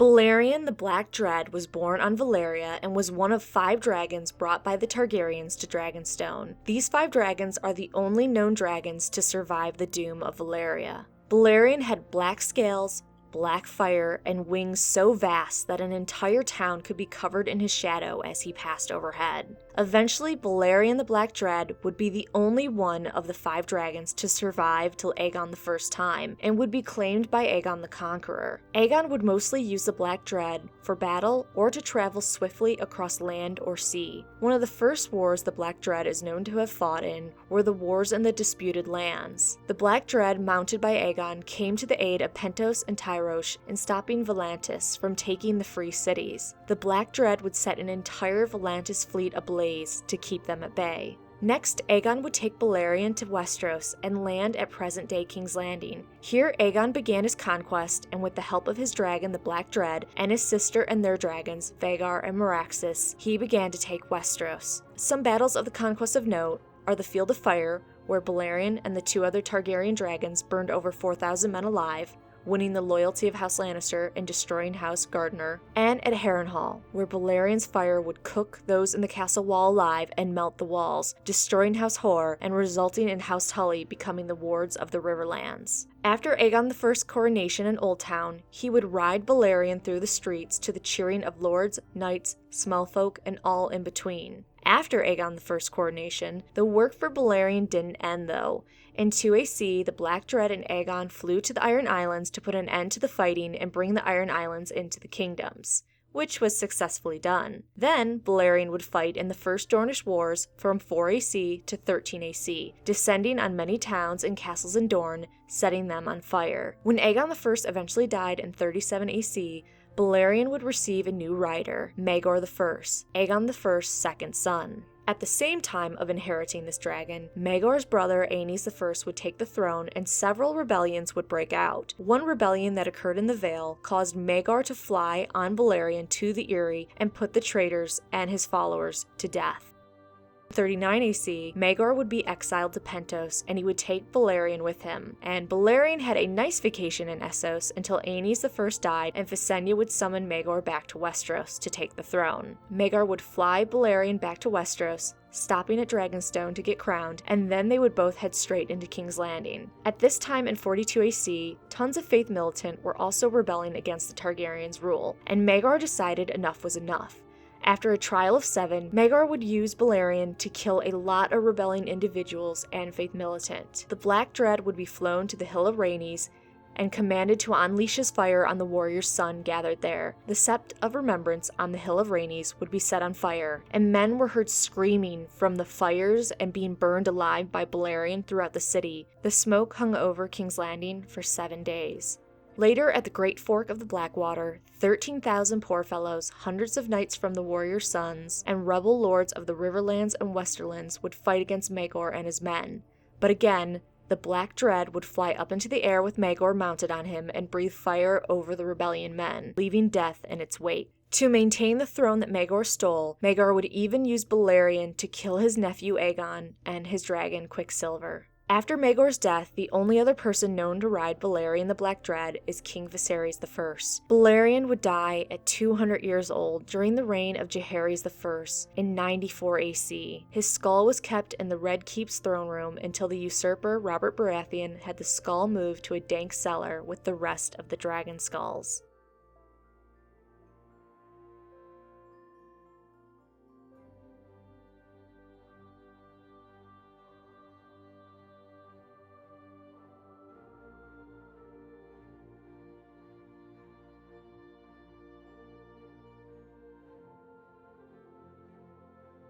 Balerion the Black Dread was born on Valeria and was one of 5 dragons brought by the Targaryens to Dragonstone. These 5 dragons are the only known dragons to survive the doom of Valeria. Balerion had black scales, black fire, and wings so vast that an entire town could be covered in his shadow as he passed overhead. Eventually, Balerion the Black Dread would be the only one of the 5 dragons to survive till Aegon the First time, and would be claimed by Aegon the Conqueror. Aegon would mostly use the Black Dread for battle or to travel swiftly across land or sea. One of the first wars the Black Dread is known to have fought in were the Wars in the Disputed Lands. The Black Dread, mounted by Aegon, came to the aid of Pentos and Tyrosh in stopping Volantis from taking the free cities. The Black Dread would set an entire Volantis fleet ablaze to keep them at bay. Next, Aegon would take Balerion to Westeros and land at present-day King's Landing. Here, Aegon began his conquest, and with the help of his dragon, the Black Dread, and his sister and their dragons, Vhagar and Meraxes, he began to take Westeros. Some battles of the conquest of note are the Field of Fire, where Balerion and the 2 other Targaryen dragons burned over 4,000 men alive, winning the loyalty of House Lannister and destroying House Gardener, and at Harrenhal, where Balerion's fire would cook those in the castle wall alive and melt the walls, destroying House Hoare and resulting in House Tully becoming the wards of the Riverlands. After Aegon I's coronation in Old Town, he would ride Balerion through the streets to the cheering of lords, knights, smellfolk, and all in between. After Aegon I's coronation, the work for Balerion didn't end though. In 2 AC, the Black Dread and Aegon flew to the Iron Islands to put an end to the fighting and bring the Iron Islands into the kingdoms, which was successfully done. Then, Balerion would fight in the First Dornish Wars from 4 AC to 13 AC, descending on many towns and castles in Dorne, setting them on fire. When Aegon I eventually died in 37 AC, Balerion would receive a new rider, Maegor I, Aegon I's second son. At the same time of inheriting this dragon, Maegor's brother Aenys I would take the throne and several rebellions would break out. One rebellion that occurred in the Vale caused Maegor to fly on Balerion to the Eyrie and put the traitors and his followers to death. In 39 AC, Maegor would be exiled to Pentos and he would take Balerion with him. And Balerion had a nice vacation in Essos until Aenys I died and Visenya would summon Maegor back to Westeros to take the throne. Maegor would fly Balerion back to Westeros, stopping at Dragonstone to get crowned, and then they would both head straight into King's Landing. At this time in 42 AC, tons of Faith militant were also rebelling against the Targaryens' rule, and Maegor decided enough was enough. After a trial of 7, Maegor would use Balerion to kill a lot of rebelling individuals and Faith militant. The Black Dread would be flown to the Hill of Rhaenys and commanded to unleash his fire on the warrior's son gathered there. The Sept of Remembrance on the Hill of Rhaenys would be set on fire, and men were heard screaming from the fires and being burned alive by Balerion throughout the city. The smoke hung over King's Landing for 7 days. Later, at the Great Fork of the Blackwater, 13,000 poor fellows, hundreds of knights from the warrior's sons, and rebel lords of the Riverlands and Westerlands would fight against Maegor and his men. But again, the Black Dread would fly up into the air with Maegor mounted on him and breathe fire over the rebellion men, leaving death in its wake. To maintain the throne that Maegor stole, Maegor would even use Balerion to kill his nephew Aegon and his dragon Quicksilver. After Maegor's death, the only other person known to ride Balerion the Black Dread is King Viserys I. Balerion would die at 200 years old during the reign of Jaehaerys I in 94 AC. His skull was kept in the Red Keep's throne room until the usurper Robert Baratheon had the skull moved to a dank cellar with the rest of the dragon skulls.